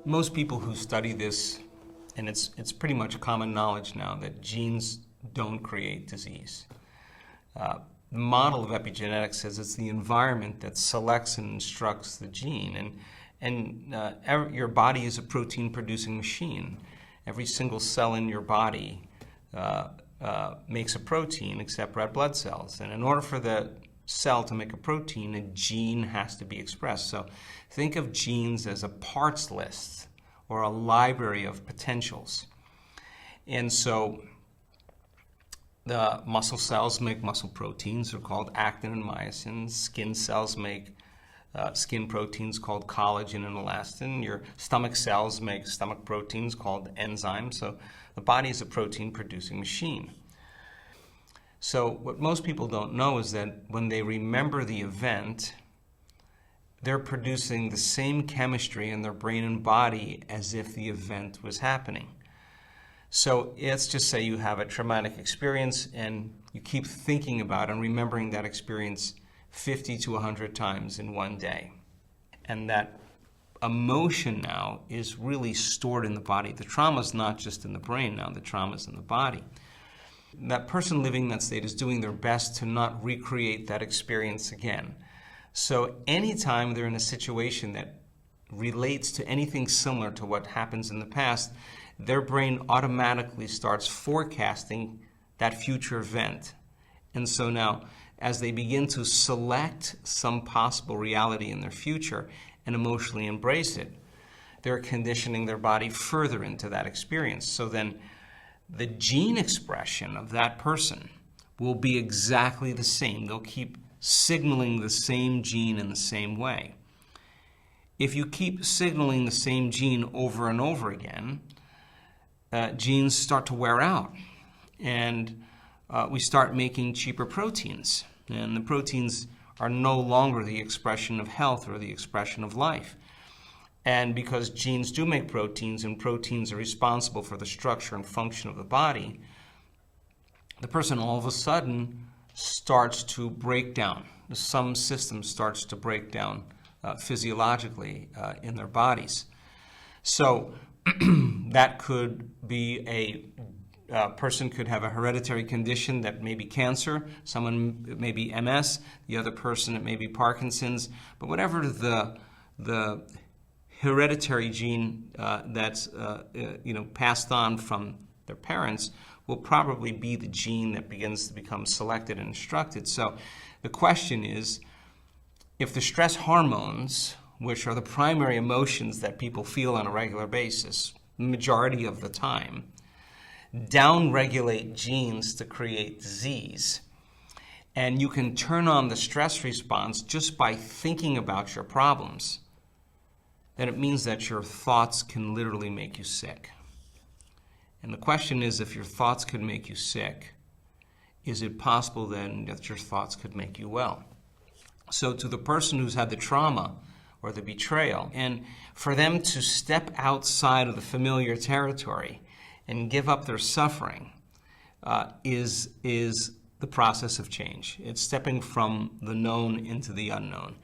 Most people who study this, and it's pretty much common knowledge now that genes don't create disease. The model of epigenetics says it's the environment that selects and instructs the gene, and your body is a protein-producing machine. Every single cell in your body makes a protein except red blood cells, and in order for the cell to make a protein, a gene has to be expressed. So think of genes as a parts list or a library of potentials. And so the muscle cells make muscle proteins, they're called actin and myosin. Skin cells make skin proteins called collagen and elastin. Your stomach cells make stomach proteins called enzymes. So the body is a protein-producing machine. So what most people don't know is that when they remember the event, they're producing the same chemistry in their brain and body as if the event was happening. So let's just say you have a traumatic experience and you keep thinking about and remembering that experience 50 to 100 times in one day. And that emotion now is really stored in the body. The trauma is not just in the brain now, the trauma is in the body. That person living that state is doing their best to not recreate that experience again. So anytime they're in a situation that relates to anything similar to what happens in the past, their brain automatically starts forecasting that future event. And so now, as they begin to select some possible reality in their future and emotionally embrace it, they're conditioning their body further into that experience. So then the gene expression of that person will be exactly the same. They'll keep signaling the same gene in the same way. If you keep signaling the same gene over and over again, genes start to wear out, and we start making cheaper proteins. And the proteins are no longer the expression of health or the expression of life. And because genes do make proteins, and proteins are responsible for the structure and function of the body, the person all of a sudden starts to break down. Some system starts to break down physiologically in their bodies. So that could be a person could have a hereditary condition that may be cancer, someone it may be MS, the other person it may be Parkinson's, but whatever the hereditary gene that's passed on from their parents will probably be the gene that begins to become selected and instructed. So the question is, if the stress hormones, which are the primary emotions that people feel on a regular basis, the majority of the time, downregulate genes to create disease, and you can turn on the stress response just by thinking about your problems, then it means that your thoughts can literally make you sick. And the question is, if your thoughts could make you sick, is it possible then that your thoughts could make you well? So to the person who's had the trauma or the betrayal, and for them to step outside of the familiar territory and give up their suffering is the process of change. It's stepping from the known into the unknown.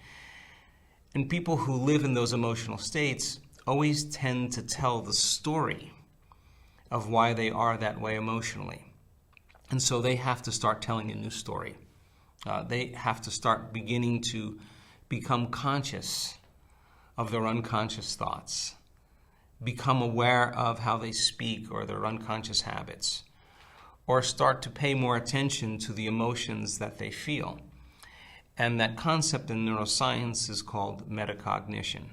And people who live in those emotional states always tend to tell the story of why they are that way emotionally. And so they have to start telling a new story. They have to start beginning to become conscious of their unconscious thoughts, become aware of how they speak or their unconscious habits, or start to pay more attention to the emotions that they feel. And that concept in neuroscience is called metacognition.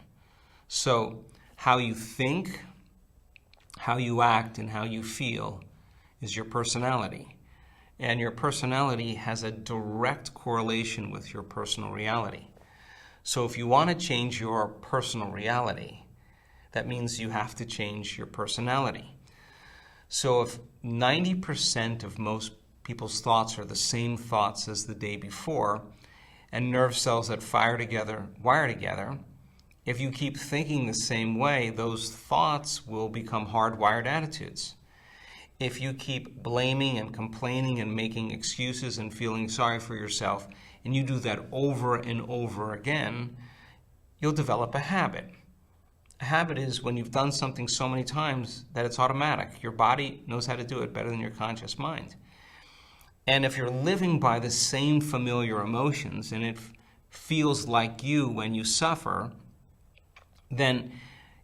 So how you think, how you act, and how you feel is your personality. And your personality has a direct correlation with your personal reality. So if you want to change your personal reality, that means you have to change your personality. So if 90% of most people's thoughts are the same thoughts as the day before, and nerve cells that fire together wire together, if you keep thinking the same way, those thoughts will become hardwired attitudes. If you keep blaming and complaining and making excuses and feeling sorry for yourself, and you do that over and over again, you'll develop a habit. A habit is when you've done something so many times that it's automatic. Your body knows how to do it better than your conscious mind. And if you're living by the same familiar emotions and it feels like you when you suffer, then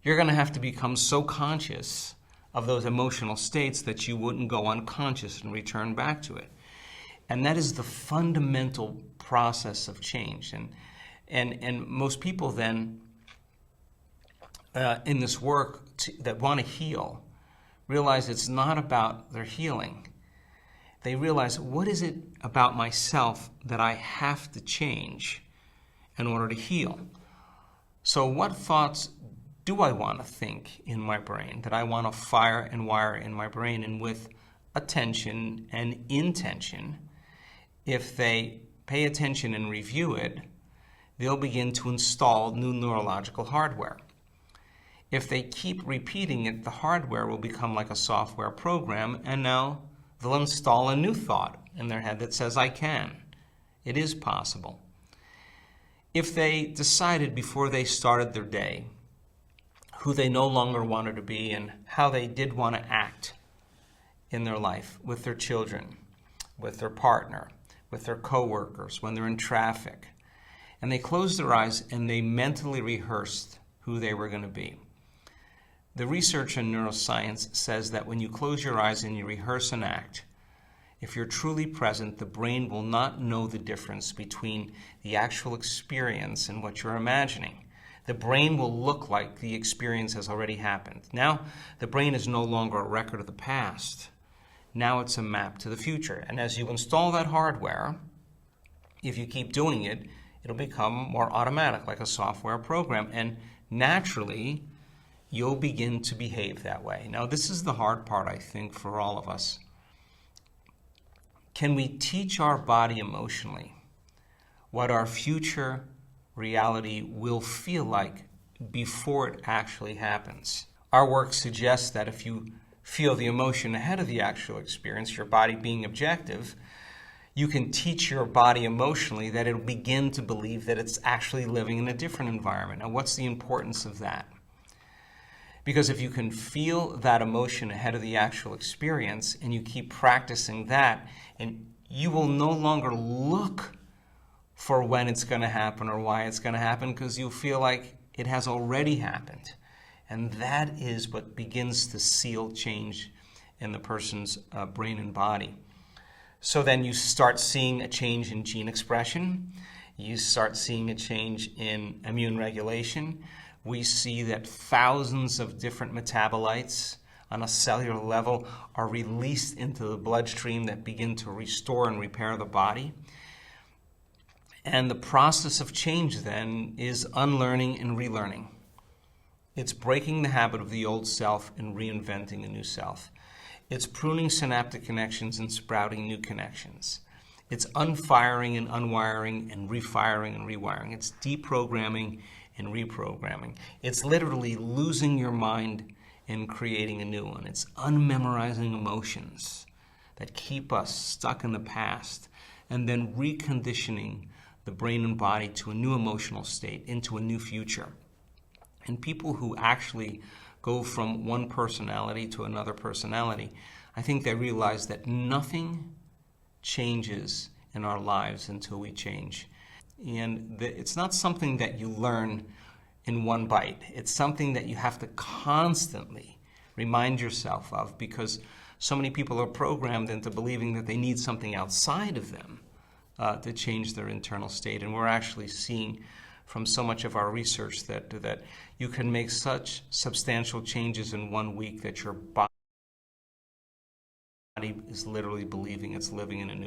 you're going to have to become so conscious of those emotional states that you wouldn't go unconscious and return back to it. And that is the fundamental process of change. And most people then in this work that want to heal realize it's not about their healing. They realize, what is it about myself that I have to change in order to heal? So what thoughts do I want to think in my brain, that I want to fire and wire in my brain? And with attention and intention, if they pay attention and review it, they'll begin to install new neurological hardware. If they keep repeating it, the hardware will become like a software program, and now they'll install a new thought in their head that says, I can. It is possible. If they decided before they started their day who they no longer wanted to be and how they did want to act in their life with their children, with their partner, with their coworkers, when they're in traffic, and they closed their eyes and they mentally rehearsed who they were going to be. The research in neuroscience says that when you close your eyes and you rehearse an act, if you're truly present, the brain will not know the difference between the actual experience and what you're imagining. The brain will look like the experience has already happened. Now, the brain is no longer a record of the past. Now it's a map to the future. And as you install that hardware, if you keep doing it, it'll become more automatic, like a software program. And naturally, you'll begin to behave that way. Now, this is the hard part, I think, for all of us. Can we teach our body emotionally what our future reality will feel like before it actually happens? Our work suggests that if you feel the emotion ahead of the actual experience, your body being objective, you can teach your body emotionally that it'll begin to believe that it's actually living in a different environment. Now, what's the importance of that? Because if you can feel that emotion ahead of the actual experience and you keep practicing that, and you will no longer look for when it's going to happen or why it's going to happen, because you feel like it has already happened. And that is what begins to seal change in the person's brain and body. So then you start seeing a change in gene expression. You start seeing a change in immune regulation. We see that thousands of different metabolites on a cellular level are released into the bloodstream that begin to restore and repair the body. And the process of change then is unlearning and relearning. It's breaking the habit of the old self and reinventing a new self. It's pruning synaptic connections and sprouting new connections. It's unfiring and unwiring and refiring and rewiring. It's deprogramming and reprogramming. It's literally losing your mind and creating a new one. It's unmemorizing emotions that keep us stuck in the past and then reconditioning the brain and body to a new emotional state, into a new future. And people who actually go from one personality to another personality, I think they realize that nothing changes in our lives until we change. And it's not something that you learn in one bite. It's something that you have to constantly remind yourself of, because so many people are programmed into believing that they need something outside of them to change their internal state. And we're actually seeing from so much of our research that you can make such substantial changes in 1 week that your body is literally believing it's living in a new